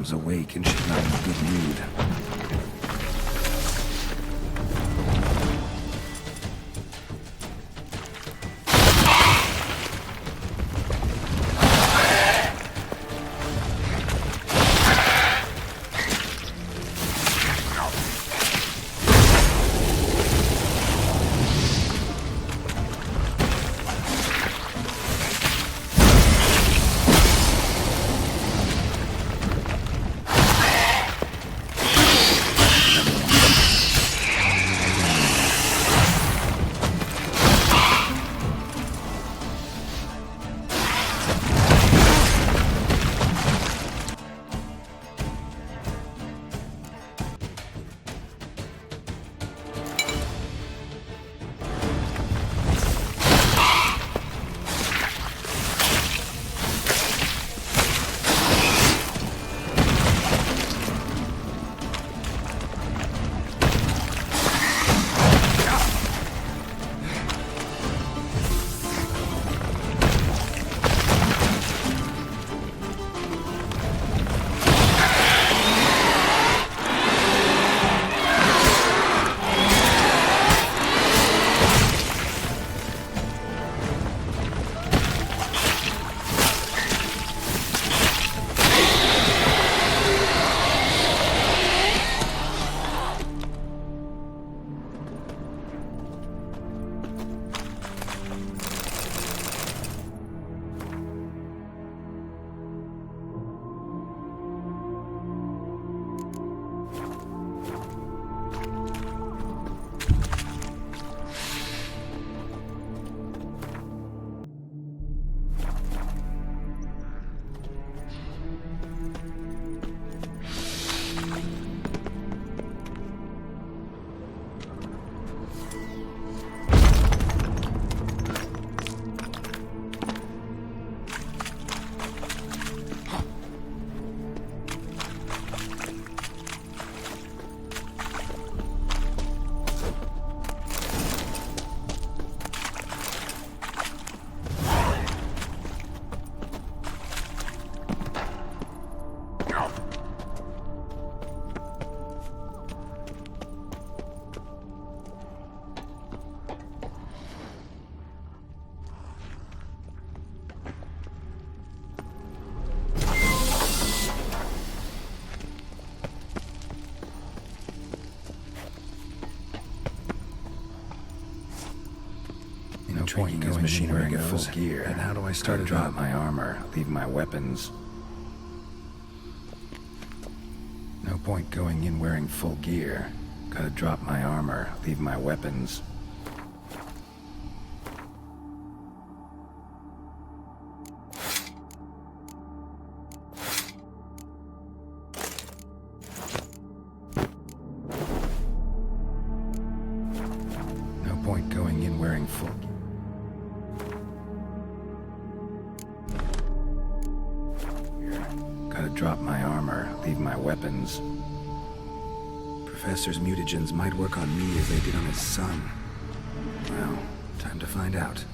themselves awake and she's not in a good mood. Point going machinery in full gear. And how do I start to drop my armor, leave my weapons? No point going in wearing full gear. Gotta drop my armor, leave my weapons. No point going in wearing full gear. Drop my armor, leave my weapons. Professor's mutagens might work on me as they did on his son. Well, time to find out.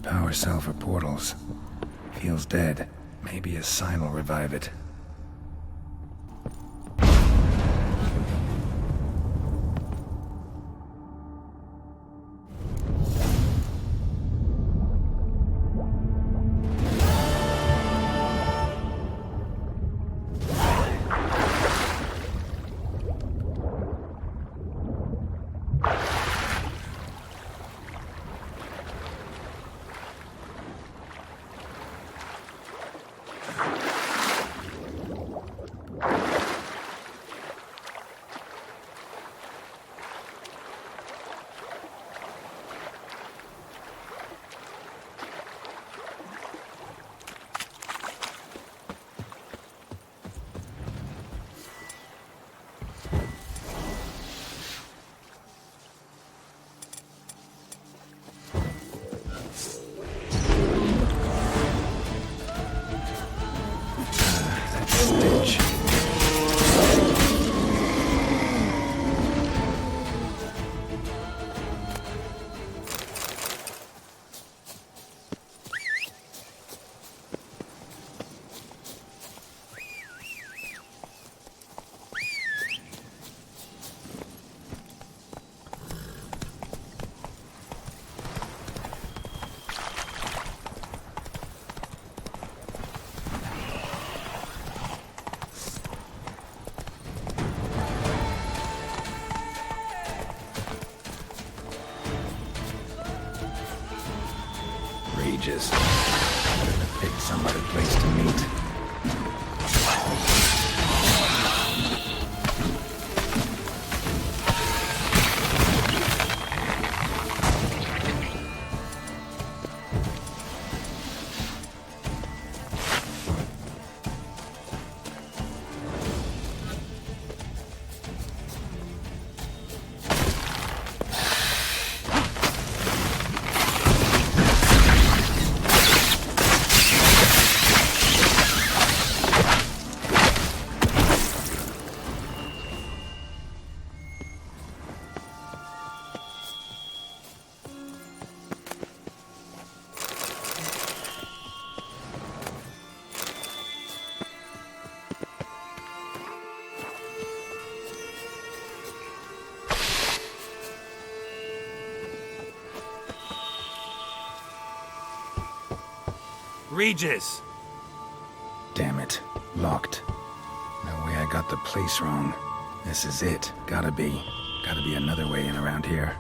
Power cell for portals. Feels dead. Maybe a sign will revive it. Rages. Pick some other place to meet. Regis! Damn it. Locked. No way I got the place wrong. This is it. Gotta be. Gotta be another way in around here.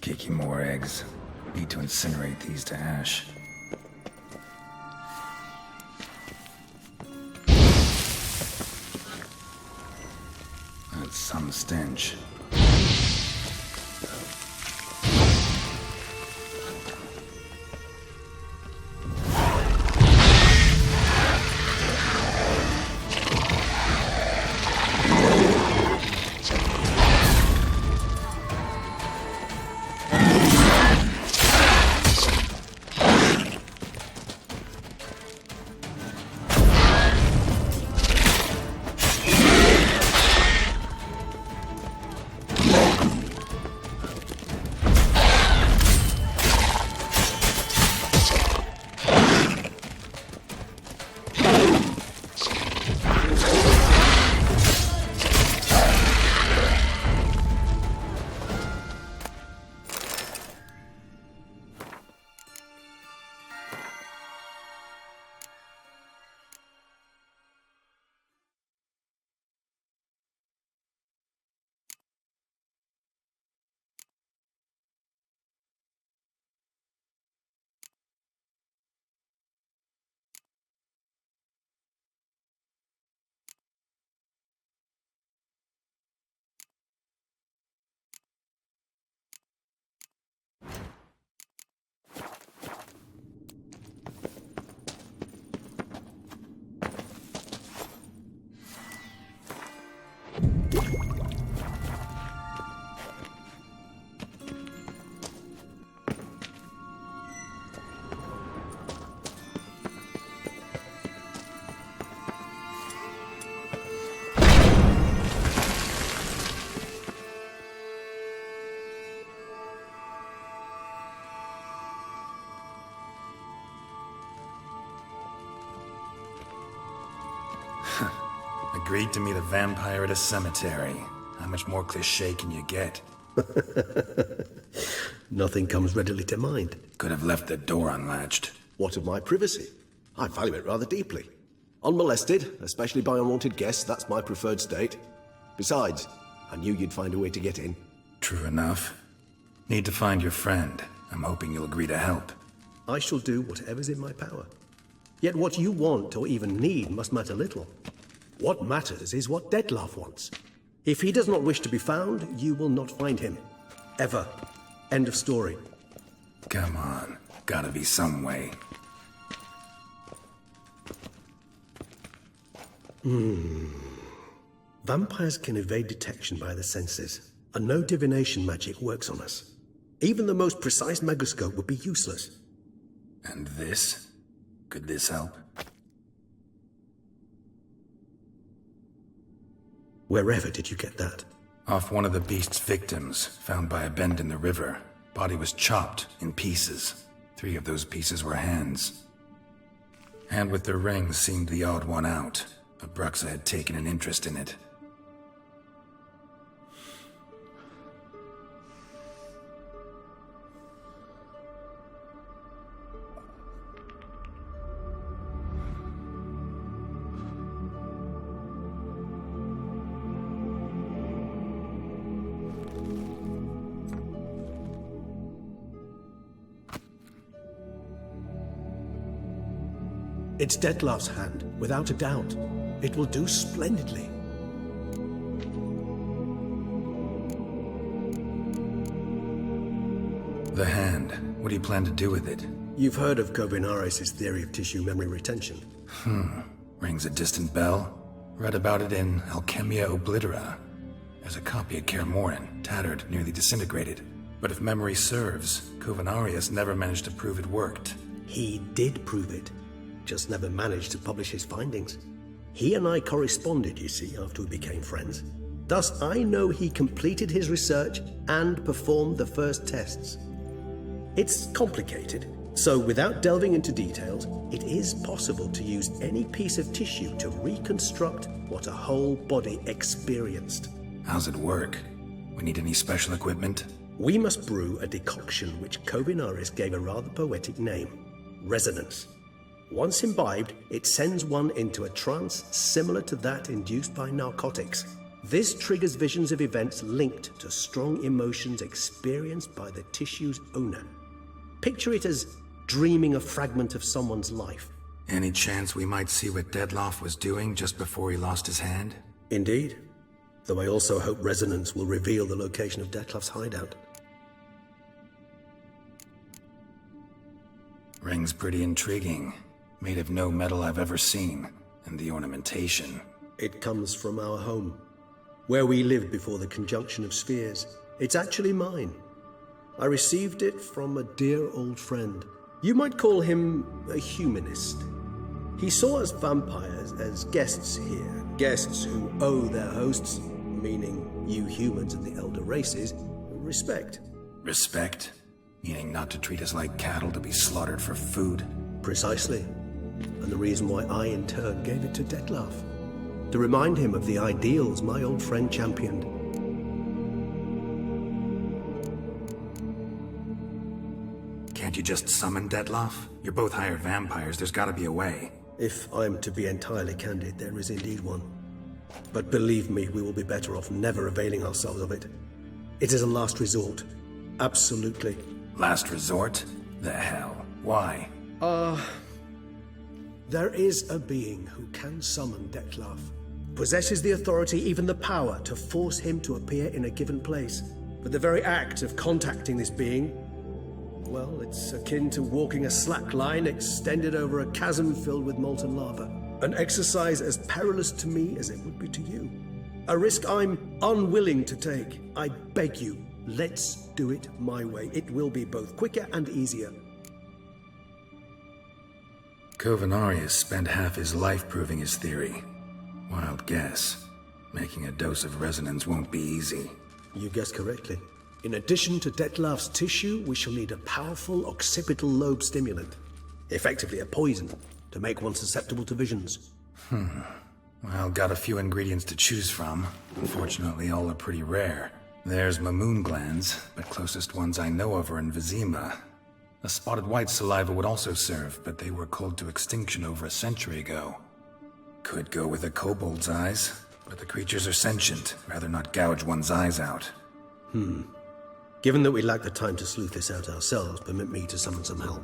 Kicking more eggs. Need to incinerate these to ash. That's some stench. Agreed to meet a vampire at a cemetery. How much more cliché can you get? Nothing comes readily to mind. Could have left the door unlatched. What of my privacy? I value it rather deeply. Unmolested, especially by unwanted guests, that's my preferred state. Besides, I knew you'd find a way to get in. True enough. Need to find your friend. I'm hoping you'll agree to help. I shall do whatever's in my power. Yet what you want or even need must matter little. What matters is what Deadlier wants. If he does not wish to be found, you will not find him. Ever. End of story. Come on. Gotta be some way. Vampires can evade detection by the senses, and no divination magic works on us. Even the most precise magroscope would be useless. And this? Could this help? Wherever did you get that? Off one of the beast's victims, found by a bend in the river. Body was chopped in pieces. 3 of those pieces were hands. Hand with the ring seemed the odd one out. Abruxa had taken an interest in it. It's Dettlar's hand, without a doubt. It will do splendidly. The hand. What do you plan to do with it? You've heard of Kovinaris' theory of tissue memory retention. Rings a distant bell. Read about it in Alchemia Oblitera. There's a copy at Kaer Morhen, tattered, nearly disintegrated. But if memory serves, Kovinaris never managed to prove it worked. He did prove it, just never managed to publish his findings. He and I corresponded, you see, after we became friends. Thus, I know he completed his research and performed the first tests. It's complicated, so without delving into details, it is possible to use any piece of tissue to reconstruct what a whole body experienced. How's it work? We need any special equipment? We must brew a decoction which Kovinaris gave a rather poetic name: resonance. Once imbibed, it sends one into a trance similar to that induced by narcotics. This triggers visions of events linked to strong emotions experienced by the tissue's owner. Picture it as dreaming a fragment of someone's life. Any chance we might see what Dettlar was doing just before he lost his hand? Indeed. Though I also hope resonance will reveal the location of Dettlar's hideout. Ring's pretty intriguing. Made of no metal I've ever seen. And the ornamentation. It comes from our home, where we lived before the conjunction of spheres. It's actually mine. I received it from a dear old friend. You might call him a humanist. He saw us vampires as guests here, guests who owe their hosts, meaning you humans and the elder races, respect. Respect? Meaning not to treat us like cattle to be slaughtered for food? Precisely. And the reason why I, in turn, gave it to Dettlar. To remind him of the ideals my old friend championed. Can't you just summon Dettlar? You're both hired vampires, there's gotta be a way. If I'm to be entirely candid, there is indeed one. But believe me, we will be better off never availing ourselves of it. It is a last resort. Absolutely. Last resort? The hell? Why? There is a being who can summon Dettlar. Possesses the authority, even the power, to force him to appear in a given place. But the very act of contacting this being, well, it's akin to walking a slack line extended over a chasm filled with molten lava. An exercise as perilous to me as it would be to you. A risk I'm unwilling to take. I beg you, let's do it my way. It will be both quicker and easier. Kovinaris spent half his life proving his theory. Wild guess. Making a dose of resonance won't be easy. You guessed correctly. In addition to Dettlar's tissue, we shall need a powerful occipital lobe stimulant. Effectively a poison, to make one susceptible to visions. Well, got a few ingredients to choose from. Unfortunately, all are pretty rare. There's Mamoon glands, but closest ones I know of are in Vizima. A spotted white saliva would also serve, but they were cold to extinction over a century ago. Could go with a kobold's eyes, but the creatures are sentient. Rather not gouge one's eyes out. Given that we lack the time to sleuth this out ourselves, permit me to summon some help.